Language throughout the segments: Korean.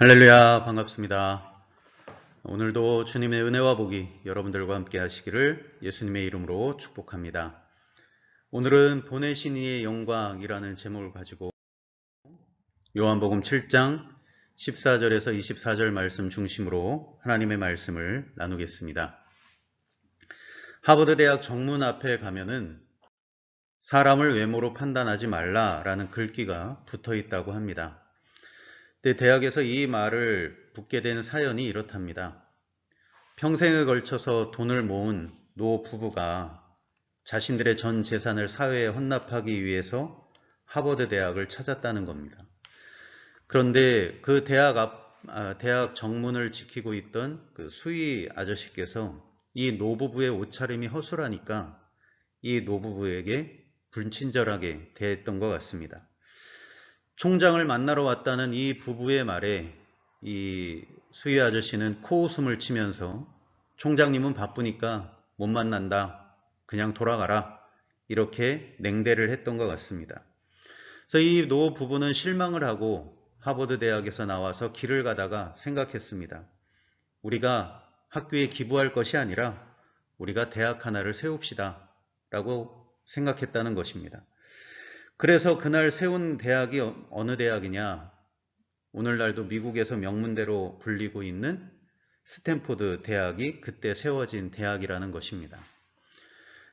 할렐루야, 반갑습니다. 오늘도 주님의 은혜와 복이 여러분들과 함께 하시기를 예수님의 이름으로 축복합니다. 오늘은 보내신 이의 영광이라는 제목을 가지고 요한복음 7장 14절에서 24절 말씀 중심으로 하나님의 말씀을 나누겠습니다. 하버드 대학 정문 앞에 가면은 사람을 외모로 판단하지 말라라는 글귀가 붙어 있다고 합니다. 근데 대학에서 이 말을 붙게 된 사연이 이렇답니다. 평생을 걸쳐서 돈을 모은 노 부부가 자신들의 전 재산을 사회에 헌납하기 위해서 하버드 대학을 찾았다는 겁니다. 그런데 그 대학 정문을 지키고 있던 그 수의 아저씨께서 이 노부부의 옷차림이 허술하니까 이 노부부에게 불친절하게 대했던 것 같습니다. 총장을 만나러 왔다는 이 부부의 말에 이 수의 아저씨는 코웃음을 치면서 총장님은 바쁘니까 못 만난다. 그냥 돌아가라. 이렇게 냉대를 했던 것 같습니다. 그래서 이 노 부부는 실망을 하고 하버드 대학에서 나와서 길을 가다가 생각했습니다. 우리가 학교에 기부할 것이 아니라 우리가 대학 하나를 세웁시다. 라고 생각했다는 것입니다. 그래서 그날 세운 대학이 어느 대학이냐? 오늘날도 미국에서 명문대로 불리고 있는 스탠포드 대학이 그때 세워진 대학이라는 것입니다.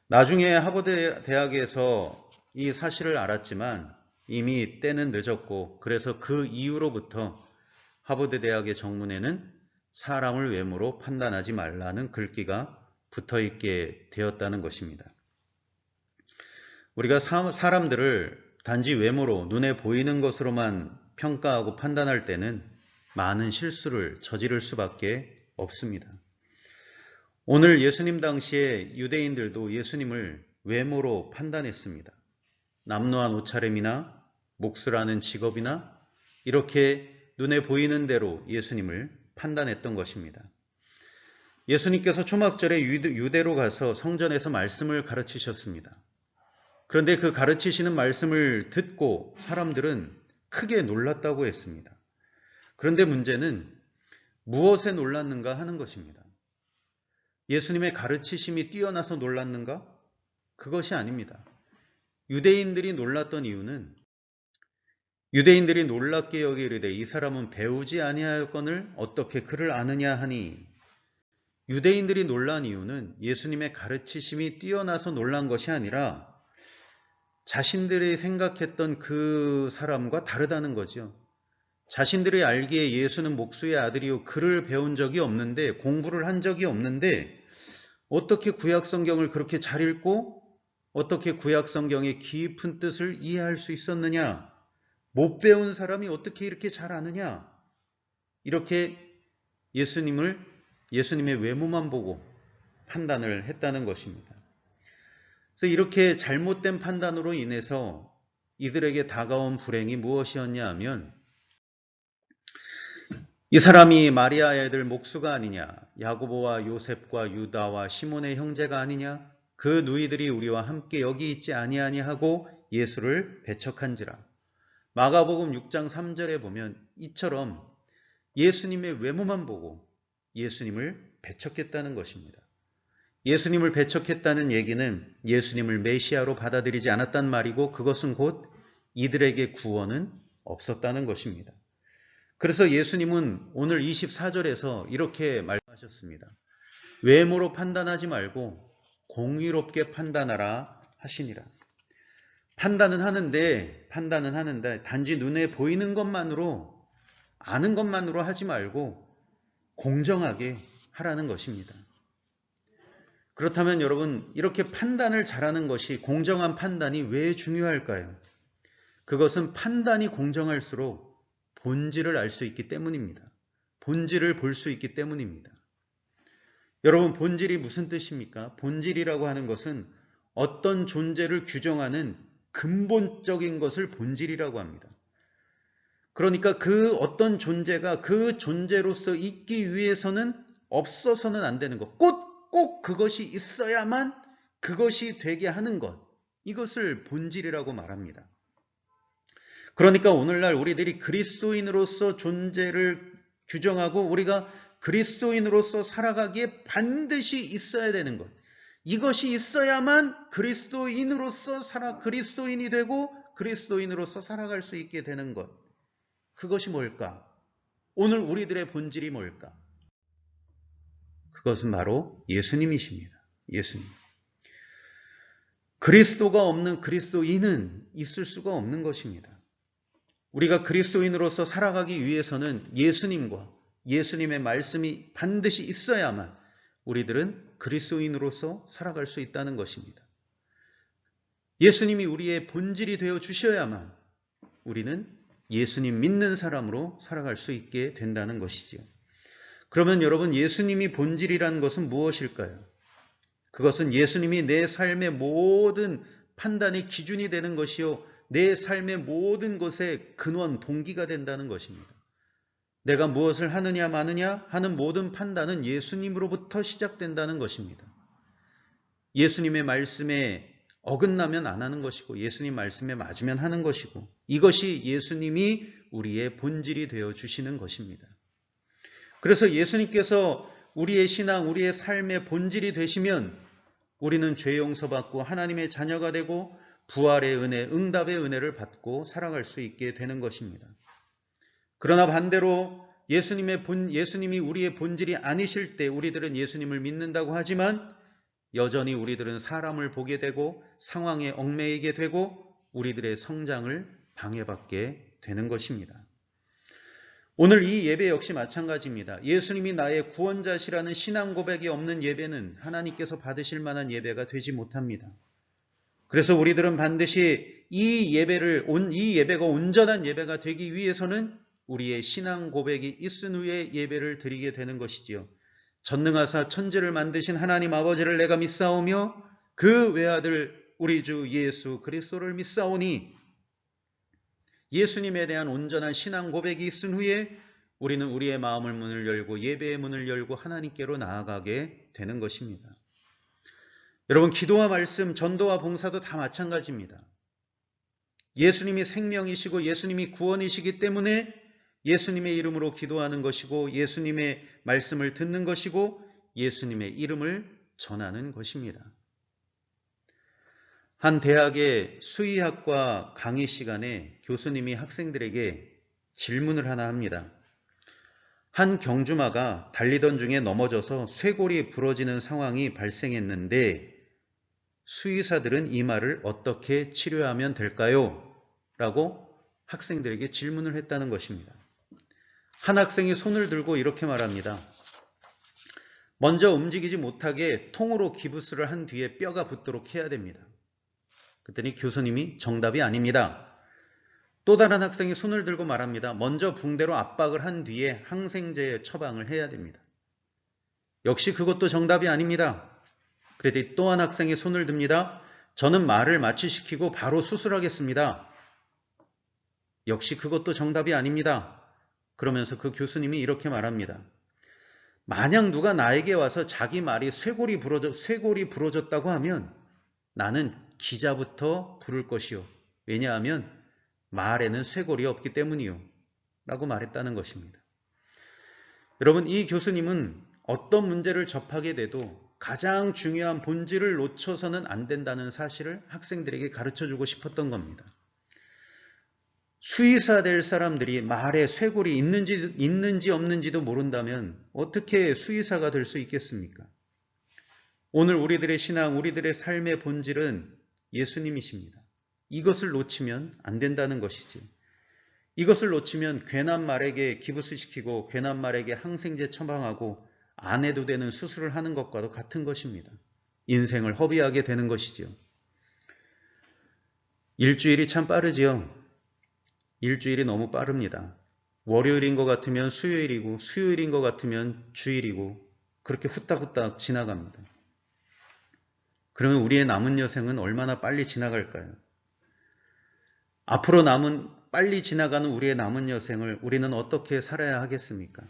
나중에 하버드 대학에서 이 사실을 알았지만 이미 때는 늦었고 그래서 그 이후로부터 하버드 대학의 정문에는 사람을 외모로 판단하지 말라는 글귀가 붙어 있게 되었다는 것입니다. 우리가 사람들을 단지 외모로 눈에 보이는 것으로만 평가하고 판단할 때는 많은 실수를 저지를 수밖에 없습니다. 오늘 예수님 당시에 유대인들도 예수님을 외모로 판단했습니다. 남루한 옷차림이나 목수라는 직업이나 이렇게 눈에 보이는 대로 예수님을 판단했던 것입니다. 예수님께서 초막절에 유대로 가서 성전에서 말씀을 가르치셨습니다. 그런데 그 가르치시는 말씀을 듣고 사람들은 크게 놀랐다고 했습니다. 그런데 문제는 무엇에 놀랐는가 하는 것입니다. 예수님의 가르치심이 뛰어나서 놀랐는가? 그것이 아닙니다. 유대인들이 놀랐던 이유는 유대인들이 놀랍게 여기이르되 이 사람은 배우지 아니하였거늘 어떻게 그를 아느냐 하니 유대인들이 놀란 이유는 예수님의 가르치심이 뛰어나서 놀란 것이 아니라 자신들이 생각했던 그 사람과 다르다는 거죠. 자신들이 알기에 예수는 목수의 아들이요 글을 배운 적이 없는데 공부를 한 적이 없는데 어떻게 구약성경을 그렇게 잘 읽고 어떻게 구약성경의 깊은 뜻을 이해할 수 있었느냐? 못 배운 사람이 어떻게 이렇게 잘 아느냐? 이렇게 예수님의 외모만 보고 판단을 했다는 것입니다. 그래서 이렇게 잘못된 판단으로 인해서 이들에게 다가온 불행이 무엇이었냐 하면 이 사람이 마리아의 아들 목수가 아니냐, 야고보와 요셉과 유다와 시몬의 형제가 아니냐, 그 누이들이 우리와 함께 여기 있지 아니하니 하고 예수를 배척한지라. 마가복음 6장 3절에 보면 이처럼 예수님의 외모만 보고 예수님을 배척했다는 것입니다. 예수님을 배척했다는 얘기는 예수님을 메시아로 받아들이지 않았단 말이고 그것은 곧 이들에게 구원은 없었다는 것입니다. 그래서 예수님은 오늘 24절에서 이렇게 말씀하셨습니다. 외모로 판단하지 말고 공의롭게 판단하라 하시니라. 판단은 하는데 단지 눈에 보이는 것만으로 아는 것만으로 하지 말고 공정하게 하라는 것입니다. 그렇다면 여러분 이렇게 판단을 잘하는 것이 공정한 판단이 왜 중요할까요? 그것은 판단이 공정할수록 본질을 알 수 있기 때문입니다. 본질을 볼 수 있기 때문입니다. 여러분 본질이 무슨 뜻입니까? 본질이라고 하는 것은 어떤 존재를 규정하는 근본적인 것을 본질이라고 합니다. 그러니까 그 어떤 존재가 그 존재로서 있기 위해서는 없어서는 안 되는 것, 꼭 그것이 있어야만 그것이 되게 하는 것, 이것을 본질이라고 말합니다. 그러니까 오늘날 우리들이 그리스도인으로서 존재를 규정하고 우리가 그리스도인으로서 살아가기에 반드시 있어야 되는 것. 이것이 있어야만 그리스도인이 되고 그리스도인으로서 살아갈 수 있게 되는 것. 그것이 뭘까? 오늘 우리들의 본질이 뭘까? 그것은 바로 예수님이십니다. 예수님. 그리스도가 없는 그리스도인은 있을 수가 없는 것입니다. 우리가 그리스도인으로서 살아가기 위해서는 예수님과 예수님의 말씀이 반드시 있어야만 우리들은 그리스도인으로서 살아갈 수 있다는 것입니다. 예수님이 우리의 본질이 되어 주셔야만 우리는 예수님 믿는 사람으로 살아갈 수 있게 된다는 것이지요. 그러면 여러분, 예수님이 본질이라는 것은 무엇일까요? 그것은 예수님이 내 삶의 모든 판단의 기준이 되는 것이요, 내 삶의 모든 것의 근원, 동기가 된다는 것입니다. 내가 무엇을 하느냐 마느냐 하는 모든 판단은 예수님으로부터 시작된다는 것입니다. 예수님의 말씀에 어긋나면 안 하는 것이고 예수님 말씀에 맞으면 하는 것이고, 이것이 예수님이 우리의 본질이 되어 주시는 것입니다. 그래서 예수님께서 우리의 신앙, 우리의 삶의 본질이 되시면 우리는 죄 용서받고 하나님의 자녀가 되고 부활의 은혜, 응답의 은혜를 받고 살아갈 수 있게 되는 것입니다. 그러나 반대로 예수님이 우리의 본질이 아니실 때 우리들은 예수님을 믿는다고 하지만 여전히 우리들은 사람을 보게 되고 상황에 얽매이게 되고 우리들의 성장을 방해받게 되는 것입니다. 오늘 이 예배 역시 마찬가지입니다. 예수님이 나의 구원자시라는 신앙 고백이 없는 예배는 하나님께서 받으실 만한 예배가 되지 못합니다. 그래서 우리들은 반드시 이 예배가 온전한 예배가 되기 위해서는 우리의 신앙 고백이 있은 후에 예배를 드리게 되는 것이지요. 전능하사 천지를 만드신 하나님 아버지를 내가 믿사오며 그 외아들 우리 주 예수 그리스도를 믿사오니, 예수님에 대한 온전한 신앙 고백이 있은 후에 우리는 우리의 마음의 문을 열고 예배의 문을 열고 하나님께로 나아가게 되는 것입니다. 여러분, 기도와 말씀, 전도와 봉사도 다 마찬가지입니다. 예수님이 생명이시고 예수님이 구원이시기 때문에 예수님의 이름으로 기도하는 것이고 예수님의 말씀을 듣는 것이고 예수님의 이름을 전하는 것입니다. 한 대학의 수의학과 강의 시간에 교수님이 학생들에게 질문을 하나 합니다. 한 경주마가 달리던 중에 넘어져서 쇄골이 부러지는 상황이 발생했는데 수의사들은 이 말을 어떻게 치료하면 될까요? 라고 학생들에게 질문을 했다는 것입니다. 한 학생이 손을 들고 이렇게 말합니다. 먼저 움직이지 못하게 통으로 기부스를 한 뒤에 뼈가 붙도록 해야 됩니다. 그랬더니 교수님이 정답이 아닙니다. 또 다른 학생이 손을 들고 말합니다. 먼저 붕대로 압박을 한 뒤에 항생제 처방을 해야 됩니다. 역시 그것도 정답이 아닙니다. 그랬더니 또 한 학생이 손을 듭니다. 저는 말을 마취시키고 바로 수술하겠습니다. 역시 그것도 정답이 아닙니다. 그러면서 그 교수님이 이렇게 말합니다. 만약 누가 나에게 와서 자기 말이 쇄골이 부러졌다고 하면 나는 기자부터 부를 것이요. 왜냐하면 말에는 쇄골이 없기 때문이요. 라고 말했다는 것입니다. 여러분, 이 교수님은 어떤 문제를 접하게 돼도 가장 중요한 본질을 놓쳐서는 안 된다는 사실을 학생들에게 가르쳐주고 싶었던 겁니다. 수의사 될 사람들이 말에 쇄골이 있는지 없는지도 모른다면 어떻게 수의사가 될 수 있겠습니까? 오늘 우리들의 신앙, 우리들의 삶의 본질은 예수님이십니다. 이것을 놓치면 안 된다는 것이지. 이것을 놓치면 괜한 말에게 기부스시키고 괜한 말에게 항생제 처방하고 안 해도 되는 수술을 하는 것과도 같은 것입니다. 인생을 허비하게 되는 것이지요. 일주일이 참 빠르지요. 일주일이 너무 빠릅니다. 월요일인 것 같으면 수요일이고 수요일인 것 같으면 주일이고 그렇게 후딱후딱 지나갑니다. 그러면 우리의 남은 여생은 얼마나 빨리 지나갈까요? 앞으로 빨리 지나가는 우리의 남은 여생을 우리는 어떻게 살아야 하겠습니까?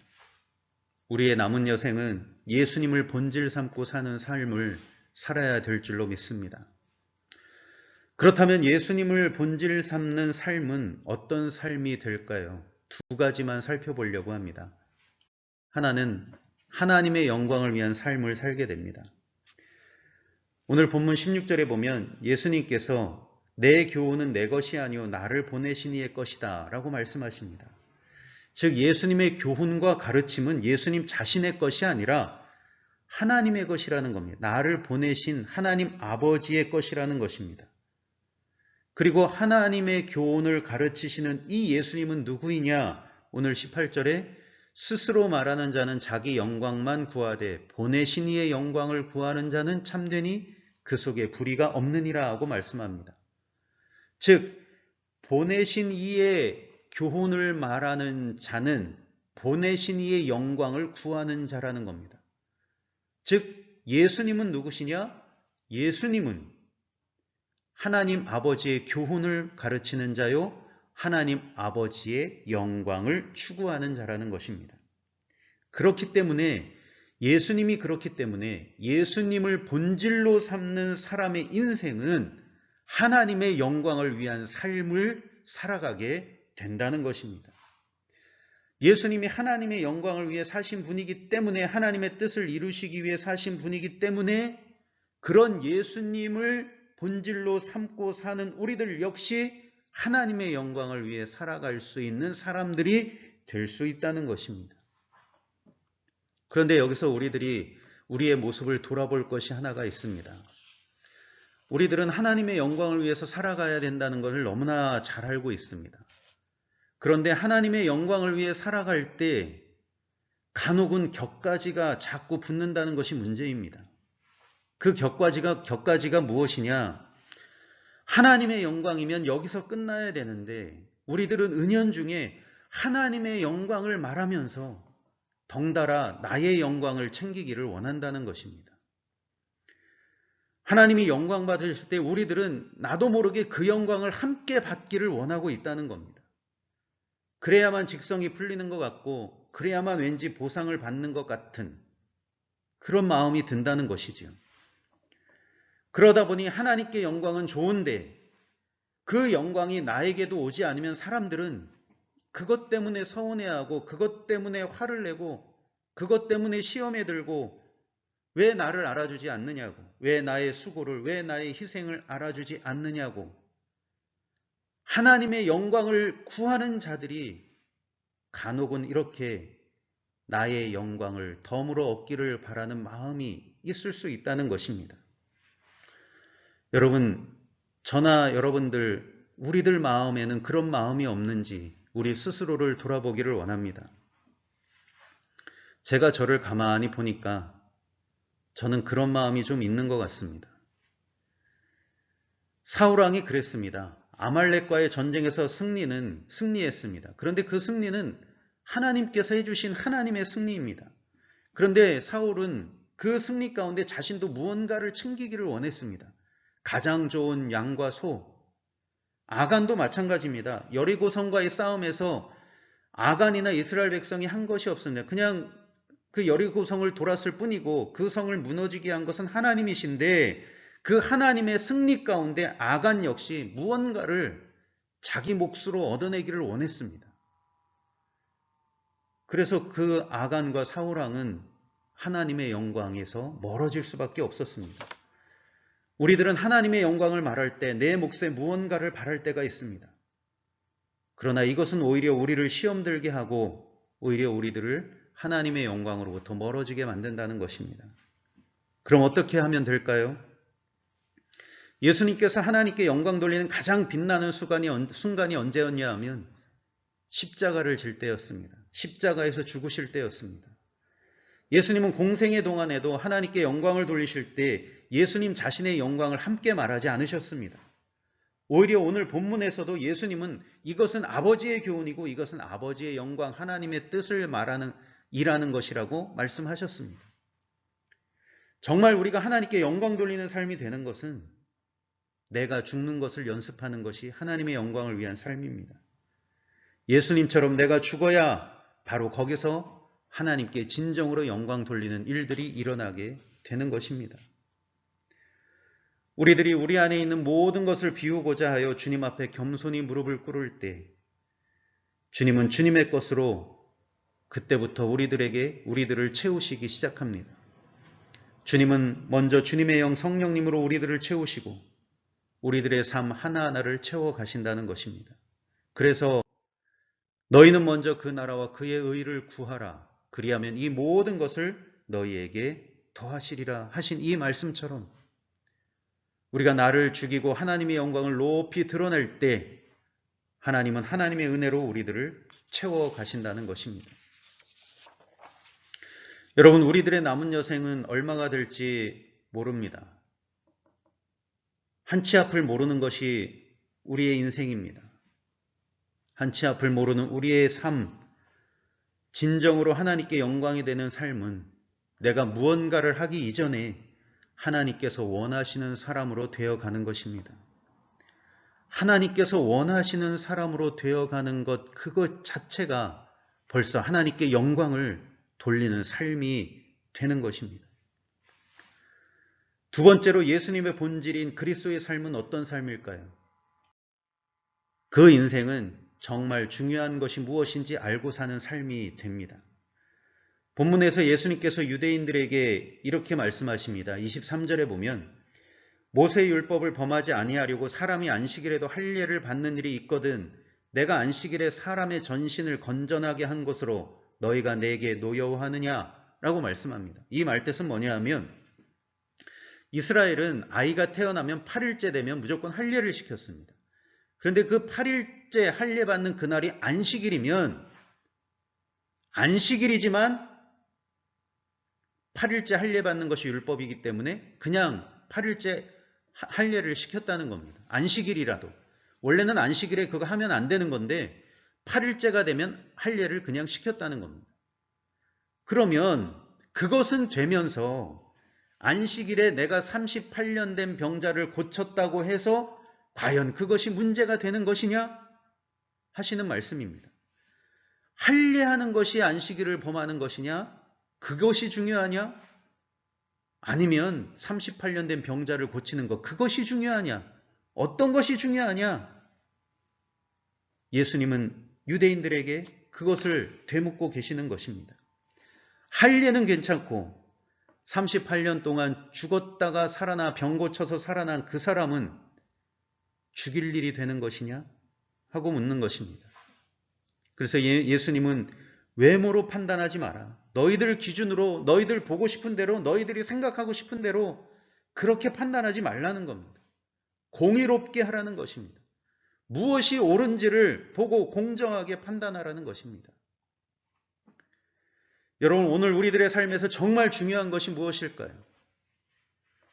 우리의 남은 여생은 예수님을 본질 삼고 사는 삶을 살아야 될 줄로 믿습니다. 그렇다면 예수님을 본질 삼는 삶은 어떤 삶이 될까요? 두 가지만 살펴보려고 합니다. 하나는 하나님의 영광을 위한 삶을 살게 됩니다. 오늘 본문 16절에 보면 예수님께서 내 교훈은 내 것이 아니요 나를 보내신 이의 것이다 라고 말씀하십니다. 즉 예수님의 교훈과 가르침은 예수님 자신의 것이 아니라 하나님의 것이라는 겁니다. 나를 보내신 하나님 아버지의 것이라는 것입니다. 그리고 하나님의 교훈을 가르치시는 이 예수님은 누구이냐? 오늘 18절에 스스로 말하는 자는 자기 영광만 구하되 보내신 이의 영광을 구하는 자는 참되니 그 속에 불의가 없느니라 하고 말씀합니다. 즉 보내신 이의 교훈을 말하는 자는 보내신 이의 영광을 구하는 자라는 겁니다. 즉 예수님은 누구시냐? 예수님은 하나님 아버지의 교훈을 가르치는 자요 하나님 아버지의 영광을 추구하는 자라는 것입니다. 그렇기 때문에 예수님을 본질로 삼는 사람의 인생은 하나님의 영광을 위한 삶을 살아가게 된다는 것입니다. 예수님이 하나님의 영광을 위해 사신 분이기 때문에 하나님의 뜻을 이루시기 위해 사신 분이기 때문에 그런 예수님을 본질로 삼고 사는 우리들 역시 하나님의 영광을 위해 살아갈 수 있는 사람들이 될 수 있다는 것입니다. 그런데 여기서 우리들이 우리의 모습을 돌아볼 것이 하나가 있습니다. 우리들은 하나님의 영광을 위해서 살아가야 된다는 것을 너무나 잘 알고 있습니다. 그런데 하나님의 영광을 위해 살아갈 때 간혹은 격가지가 자꾸 붙는다는 것이 문제입니다. 그 격가지가 무엇이냐? 하나님의 영광이면 여기서 끝나야 되는데 우리들은 은연중에 하나님의 영광을 말하면서 덩달아 나의 영광을 챙기기를 원한다는 것입니다. 하나님이 영광 받으실 때 우리들은 나도 모르게 그 영광을 함께 받기를 원하고 있다는 겁니다. 그래야만 직성이 풀리는 것 같고 그래야만 왠지 보상을 받는 것 같은 그런 마음이 든다는 것이지요. 그러다 보니 하나님께 영광은 좋은데 그 영광이 나에게도 오지 않으면 사람들은 그것 때문에 서운해하고 그것 때문에 화를 내고 그것 때문에 시험에 들고 왜 나를 알아주지 않느냐고, 왜 나의 수고를, 왜 나의 희생을 알아주지 않느냐고 하나님의 영광을 구하는 자들이 간혹은 이렇게 나의 영광을 덤으로 얻기를 바라는 마음이 있을 수 있다는 것입니다. 여러분, 저나 여러분들, 우리들 마음에는 그런 마음이 없는지 우리 스스로를 돌아보기를 원합니다. 제가 저를 가만히 보니까 저는 그런 마음이 좀 있는 것 같습니다. 사울왕이 그랬습니다. 아말렉과의 전쟁에서 승리했습니다. 그런데 그 승리는 하나님께서 해주신 하나님의 승리입니다. 그런데 사울은 그 승리 가운데 자신도 무언가를 챙기기를 원했습니다. 가장 좋은 양과 소. 아간도 마찬가지입니다. 여리고성과의 싸움에서 아간이나 이스라엘 백성이 한 것이 없습니다. 그냥 그 여리고성을 돌았을 뿐이고 그 성을 무너지게 한 것은 하나님이신데 그 하나님의 승리 가운데 아간 역시 무언가를 자기 몫으로 얻어내기를 원했습니다. 그래서 그 아간과 사울왕은 하나님의 영광에서 멀어질 수밖에 없었습니다. 우리들은 하나님의 영광을 말할 때 내 몫에 무언가를 바랄 때가 있습니다. 그러나 이것은 오히려 우리를 시험 들게 하고 오히려 우리들을 하나님의 영광으로부터 멀어지게 만든다는 것입니다. 그럼 어떻게 하면 될까요? 예수님께서 하나님께 영광 돌리는 가장 빛나는 순간이 언제였냐 하면 십자가를 질 때였습니다. 십자가에서 죽으실 때였습니다. 예수님은 공생의 동안에도 하나님께 영광을 돌리실 때 예수님 자신의 영광을 함께 말하지 않으셨습니다. 오히려 오늘 본문에서도 예수님은 이것은 아버지의 교훈이고 이것은 아버지의 영광, 하나님의 뜻을 일하는 것이라고 말씀하셨습니다. 정말 우리가 하나님께 영광 돌리는 삶이 되는 것은 내가 죽는 것을 연습하는 것이 하나님의 영광을 위한 삶입니다. 예수님처럼 내가 죽어야 바로 거기서 하나님께 진정으로 영광 돌리는 일들이 일어나게 되는 것입니다. 우리들이 우리 안에 있는 모든 것을 비우고자 하여 주님 앞에 겸손히 무릎을 꿇을 때 주님은 주님의 것으로 그때부터 우리들을 채우시기 시작합니다. 주님은 먼저 주님의 영 성령님으로 우리들을 채우시고 우리들의 삶 하나하나를 채워 가신다는 것입니다. 그래서 너희는 먼저 그 나라와 그의 의를 구하라. 그리하면 이 모든 것을 너희에게 더하시리라 하신 이 말씀처럼 우리가 나를 죽이고 하나님의 영광을 높이 드러낼 때 하나님은 하나님의 은혜로 우리들을 채워 가신다는 것입니다. 여러분, 우리들의 남은 여생은 얼마가 될지 모릅니다. 한치 앞을 모르는 것이 우리의 인생입니다. 한치 앞을 모르는 우리의 삶, 진정으로 하나님께 영광이 되는 삶은 내가 무언가를 하기 이전에 하나님께서 원하시는 사람으로 되어가는 것입니다. 하나님께서 원하시는 사람으로 되어가는 것, 그것 자체가 벌써 하나님께 영광을 돌리는 삶이 되는 것입니다. 두 번째로 예수님의 본질인 그리스도의 삶은 어떤 삶일까요? 그 인생은 정말 중요한 것이 무엇인지 알고 사는 삶이 됩니다. 본문에서 예수님께서 유대인들에게 이렇게 말씀하십니다. 23절에 보면 모세의 율법을 범하지 아니하려고 사람이 안식일에도 할례를 받는 일이 있거든 내가 안식일에 사람의 전신을 건전하게 한 것으로 너희가 내게 노여워하느냐라고 말씀합니다. 이 말뜻은 뭐냐 하면 이스라엘은 아이가 태어나면 8일째 되면 무조건 할례를 시켰습니다. 그런데 그 8일째 할례 받는 그날이 안식일이면 안식일이지만 8일째 할례 받는 것이 율법이기 때문에 그냥 8일째 할례를 시켰다는 겁니다. 안식일이라도. 원래는 안식일에 그거 하면 안 되는 건데 8일째가 되면 할례를 그냥 시켰다는 겁니다. 그러면 그것은 되면서 안식일에 내가 38년 된 병자를 고쳤다고 해서 과연 그것이 문제가 되는 것이냐 하시는 말씀입니다. 할례하는 것이 안식일을 범하는 것이냐? 그것이 중요하냐? 아니면 38년 된 병자를 고치는 것, 그것이 중요하냐? 어떤 것이 중요하냐? 예수님은 유대인들에게 그것을 되묻고 계시는 것입니다. 할례는 괜찮고 38년 동안 죽었다가 살아나 병 고쳐서 살아난 그 사람은 죽일 일이 되는 것이냐? 하고 묻는 것입니다. 그래서 예수님은 외모로 판단하지 마라. 너희들 기준으로 너희들 보고 싶은 대로 너희들이 생각하고 싶은 대로 그렇게 판단하지 말라는 겁니다. 공의롭게 하라는 것입니다. 무엇이 옳은지를 보고 공정하게 판단하라는 것입니다. 여러분, 오늘 우리들의 삶에서 정말 중요한 것이 무엇일까요?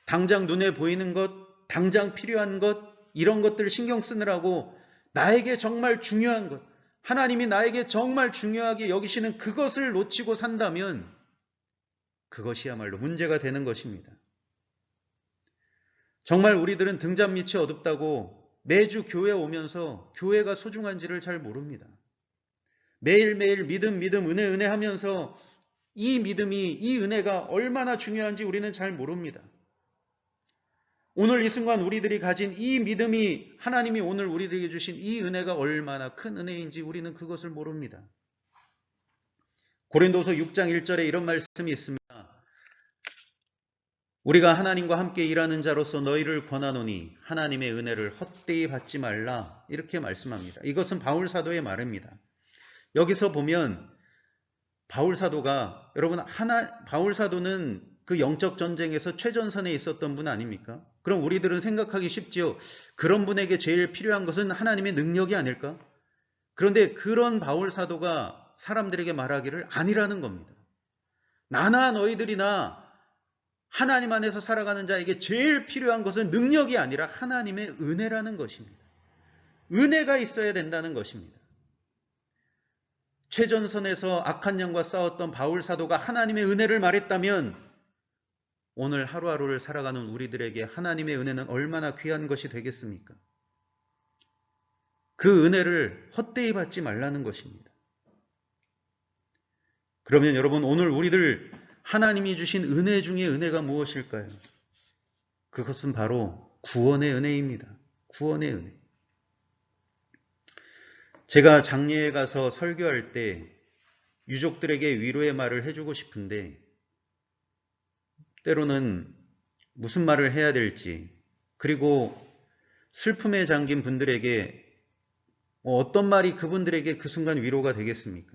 당장 눈에 보이는 것, 당장 필요한 것, 이런 것들을 신경 쓰느라고 나에게 정말 중요한 것, 하나님이 나에게 정말 중요하게 여기시는 그것을 놓치고 산다면 그것이야말로 문제가 되는 것입니다. 정말 우리들은 등잔 밑이 어둡다고 매주 교회 오면서 교회가 소중한지를 잘 모릅니다. 매일매일 믿음 은혜 하면서 이 믿음이, 이 은혜가 얼마나 중요한지 우리는 잘 모릅니다. 오늘 이 순간 우리들이 가진 이 믿음이, 하나님이 오늘 우리들에게 주신 이 은혜가 얼마나 큰 은혜인지 우리는 그것을 모릅니다. 고린도서 6장 1절에 이런 말씀이 있습니다. 우리가 하나님과 함께 일하는 자로서 너희를 권하노니 하나님의 은혜를 헛되이 받지 말라, 이렇게 말씀합니다. 이것은 바울 사도의 말입니다. 여기서 보면 바울 사도가, 여러분, 바울 사도는 그 영적 전쟁에서 최전선에 있었던 분 아닙니까? 그럼 우리들은 생각하기 쉽지요. 그런 분에게 제일 필요한 것은 하나님의 능력이 아닐까? 그런데 그런 바울 사도가 사람들에게 말하기를 아니라는 겁니다. 나나 너희들이나 하나님 안에서 살아가는 자에게 제일 필요한 것은 능력이 아니라 하나님의 은혜라는 것입니다. 은혜가 있어야 된다는 것입니다. 최전선에서 악한 영과 싸웠던 바울 사도가 하나님의 은혜를 말했다면 오늘 하루하루를 살아가는 우리들에게 하나님의 은혜는 얼마나 귀한 것이 되겠습니까? 그 은혜를 헛되이 받지 말라는 것입니다. 그러면 여러분, 오늘 우리들 하나님이 주신 은혜 중에 은혜가 무엇일까요? 그것은 바로 구원의 은혜입니다. 구원의 은혜. 제가 장례에 가서 설교할 때 유족들에게 위로의 말을 해주고 싶은데 때로는 무슨 말을 해야 될지, 그리고 슬픔에 잠긴 분들에게 어떤 말이 그분들에게 그 순간 위로가 되겠습니까?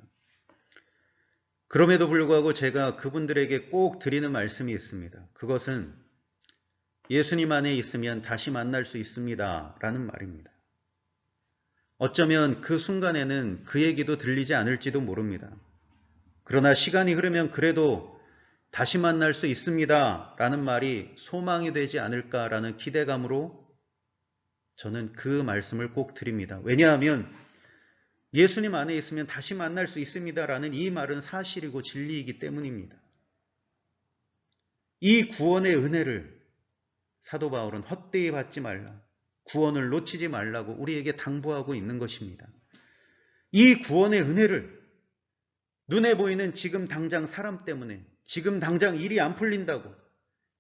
그럼에도 불구하고 제가 그분들에게 꼭 드리는 말씀이 있습니다. 그것은 예수님 안에 있으면 다시 만날 수 있습니다 라는 말입니다. 어쩌면 그 순간에는 그 얘기도 들리지 않을지도 모릅니다. 그러나 시간이 흐르면 그래도 다시 만날 수 있습니다 라는 말이 소망이 되지 않을까라는 기대감으로 저는 그 말씀을 꼭 드립니다. 왜냐하면 예수님 안에 있으면 다시 만날 수 있습니다라는 이 말은 사실이고 진리이기 때문입니다. 이 구원의 은혜를 사도 바울은 헛되이 받지 말라, 구원을 놓치지 말라고 우리에게 당부하고 있는 것입니다. 이 구원의 은혜를 눈에 보이는 지금 당장 사람 때문에, 지금 당장 일이 안 풀린다고,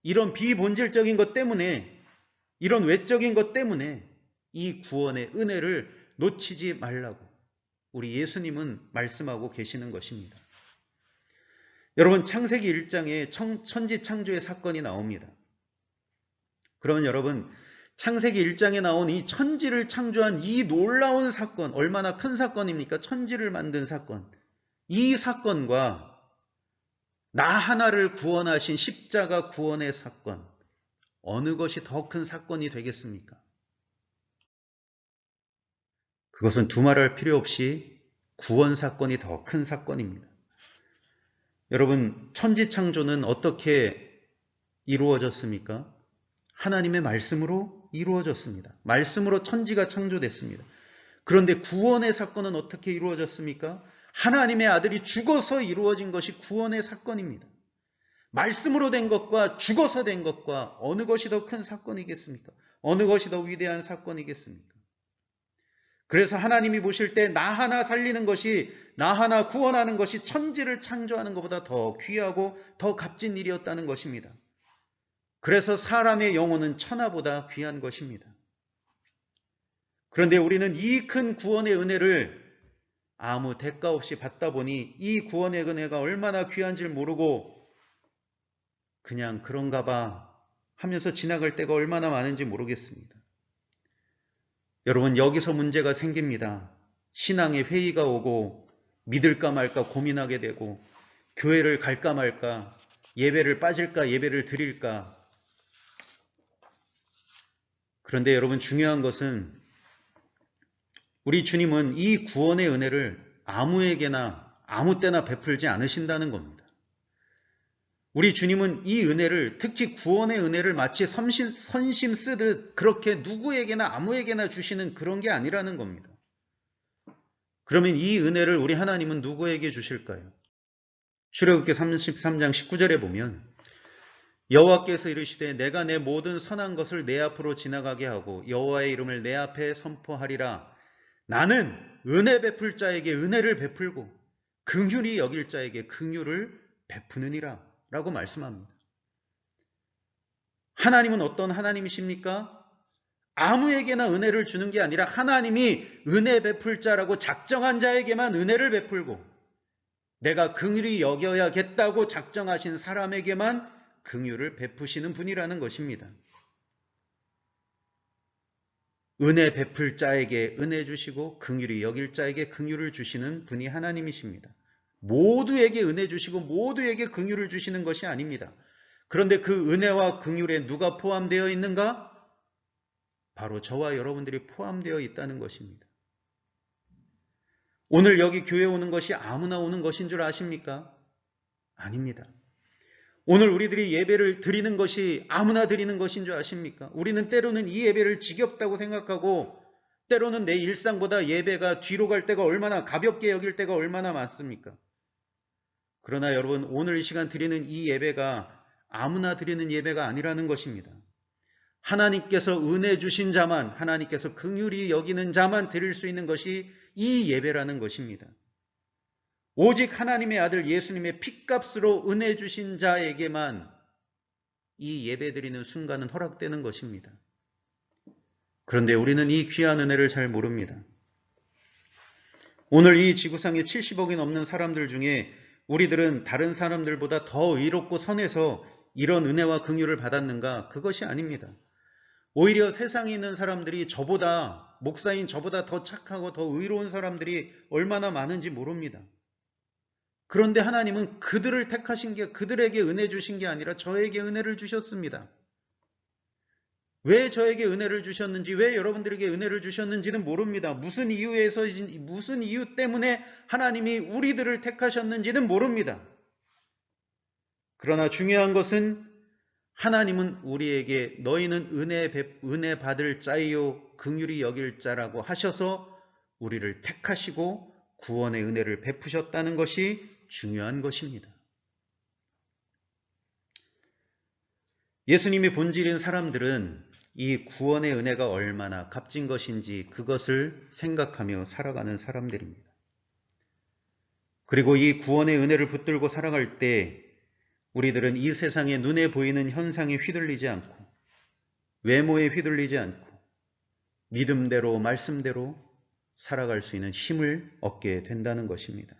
이런 비본질적인 것 때문에, 이런 외적인 것 때문에 이 구원의 은혜를 놓치지 말라고 우리 예수님은 말씀하고 계시는 것입니다. 여러분, 창세기 1장에 천지 창조의 사건이 나옵니다. 그러면 여러분, 창세기 1장에 나온 이 천지를 창조한 이 놀라운 사건, 얼마나 큰 사건입니까? 천지를 만든 사건. 이 사건과 나 하나를 구원하신 십자가 구원의 사건, 어느 것이 더 큰 사건이 되겠습니까? 그것은 두말할 필요 없이 구원 사건이 더 큰 사건입니다. 여러분, 천지창조는 어떻게 이루어졌습니까? 하나님의 말씀으로 이루어졌습니다. 말씀으로 천지가 창조됐습니다. 그런데 구원의 사건은 어떻게 이루어졌습니까? 하나님의 아들이 죽어서 이루어진 것이 구원의 사건입니다. 말씀으로 된 것과 죽어서 된 것과 어느 것이 더 큰 사건이겠습니까? 어느 것이 더 위대한 사건이겠습니까? 그래서 하나님이 보실 때 나 하나 살리는 것이, 나 하나 구원하는 것이 천지를 창조하는 것보다 더 귀하고 더 값진 일이었다는 것입니다. 그래서 사람의 영혼은 천하보다 귀한 것입니다. 그런데 우리는 이 큰 구원의 은혜를 아무 대가 없이 받다 보니 이 구원의 은혜가 얼마나 귀한지 모르고 그냥 그런가 봐 하면서 지나갈 때가 얼마나 많은지 모르겠습니다. 여러분, 여기서 문제가 생깁니다. 신앙의 회의가 오고 믿을까 말까 고민하게 되고 교회를 갈까 말까, 예배를 빠질까 예배를 드릴까. 그런데 여러분, 중요한 것은 우리 주님은 이 구원의 은혜를 아무에게나 아무 때나 베풀지 않으신다는 겁니다. 우리 주님은 이 은혜를, 특히 구원의 은혜를 마치 선심 쓰듯 그렇게 누구에게나 아무에게나 주시는 그런 게 아니라는 겁니다. 그러면 이 은혜를 우리 하나님은 누구에게 주실까요? 출애굽기 33장 19절에 보면 여호와께서 이르시되 내가 내 모든 선한 것을 내 앞으로 지나가게 하고 여호와의 이름을 내 앞에 선포하리라. 나는 은혜 베풀 자에게 은혜를 베풀고 긍휼히 여길 자에게 긍휼을 베푸느니라 라고 말씀합니다. 하나님은 어떤 하나님이십니까? 아무에게나 은혜를 주는 게 아니라 하나님이 은혜 베풀 자라고 작정한 자에게만 은혜를 베풀고 내가 긍휼히 여겨야겠다고 작정하신 사람에게만 긍휼을 베푸시는 분이라는 것입니다. 은혜 베풀 자에게 은혜 주시고 긍휼히 여길 자에게 긍휼을 주시는 분이 하나님이십니다. 모두에게 은혜 주시고 모두에게 긍휼을 주시는 것이 아닙니다. 그런데 그 은혜와 긍휼에 누가 포함되어 있는가? 바로 저와 여러분들이 포함되어 있다는 것입니다. 오늘 여기 교회 오는 것이 아무나 오는 것인 줄 아십니까? 아닙니다. 오늘 우리들이 예배를 드리는 것이 아무나 드리는 것인 줄 아십니까? 우리는 때로는 이 예배를 지겹다고 생각하고 때로는 내 일상보다 예배가 뒤로 갈 때가 얼마나, 가볍게 여길 때가 얼마나 많습니까? 그러나 여러분, 오늘 이 시간 드리는 이 예배가 아무나 드리는 예배가 아니라는 것입니다. 하나님께서 은혜 주신 자만, 하나님께서 긍휼히 여기는 자만 드릴 수 있는 것이 이 예배라는 것입니다. 오직 하나님의 아들 예수님의 핏값으로 은혜 주신 자에게만 이 예배 드리는 순간은 허락되는 것입니다. 그런데 우리는 이 귀한 은혜를 잘 모릅니다. 오늘 이 지구상에 70억이 넘는 사람들 중에 우리들은 다른 사람들보다 더 의롭고 선해서 이런 은혜와 긍휼을 받았는가? 그것이 아닙니다. 오히려 세상에 있는 사람들이 저보다, 목사인 저보다 더 착하고 더 의로운 사람들이 얼마나 많은지 모릅니다. 그런데 하나님은 그들을 택하신 게, 그들에게 은혜 주신 게 아니라 저에게 은혜를 주셨습니다. 왜 저에게 은혜를 주셨는지, 왜 여러분들에게 은혜를 주셨는지는 모릅니다. 무슨 이유 때문에 하나님이 우리들을 택하셨는지는 모릅니다. 그러나 중요한 것은 하나님은 우리에게 너희는 은혜 받을 자이요 긍휼히 여길 자라고 하셔서 우리를 택하시고 구원의 은혜를 베푸셨다는 것이 중요한 것입니다. 예수님이 본질인 사람들은 이 구원의 은혜가 얼마나 값진 것인지 그것을 생각하며 살아가는 사람들입니다. 그리고 이 구원의 은혜를 붙들고 살아갈 때 우리들은 이 세상에 눈에 보이는 현상에 휘둘리지 않고 외모에 휘둘리지 않고 믿음대로 말씀대로 살아갈 수 있는 힘을 얻게 된다는 것입니다.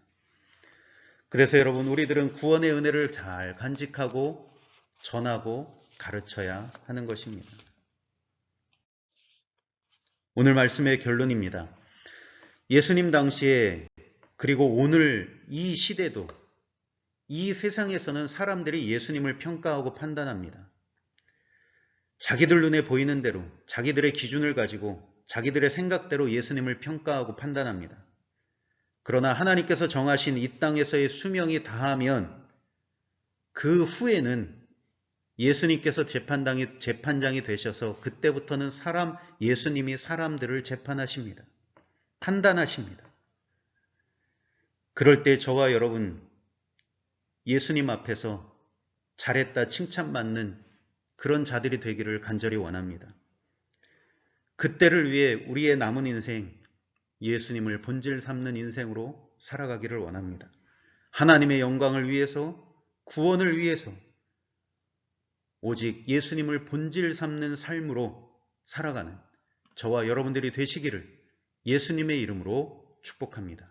그래서 여러분, 우리들은 구원의 은혜를 잘 간직하고 전하고 가르쳐야 하는 것입니다. 오늘 말씀의 결론입니다. 예수님 당시에 그리고 오늘 이 시대도 이 세상에서는 사람들이 예수님을 평가하고 판단합니다. 자기들 눈에 보이는 대로 자기들의 기준을 가지고 자기들의 생각대로 예수님을 평가하고 판단합니다. 그러나 하나님께서 정하신 이 땅에서의 수명이 다하면 그 후에는 예수님께서 재판장이 되셔서 그때부터는 예수님이 사람들을 재판하십니다. 판단하십니다. 그럴 때 저와 여러분 예수님 앞에서 잘했다 칭찬받는 그런 자들이 되기를 간절히 원합니다. 그때를 위해 우리의 남은 인생 예수님을 본질 삼는 인생으로 살아가기를 원합니다. 하나님의 영광을 위해서, 구원을 위해서 오직 예수님을 본질 삼는 삶으로 살아가는 저와 여러분들이 되시기를 예수님의 이름으로 축복합니다.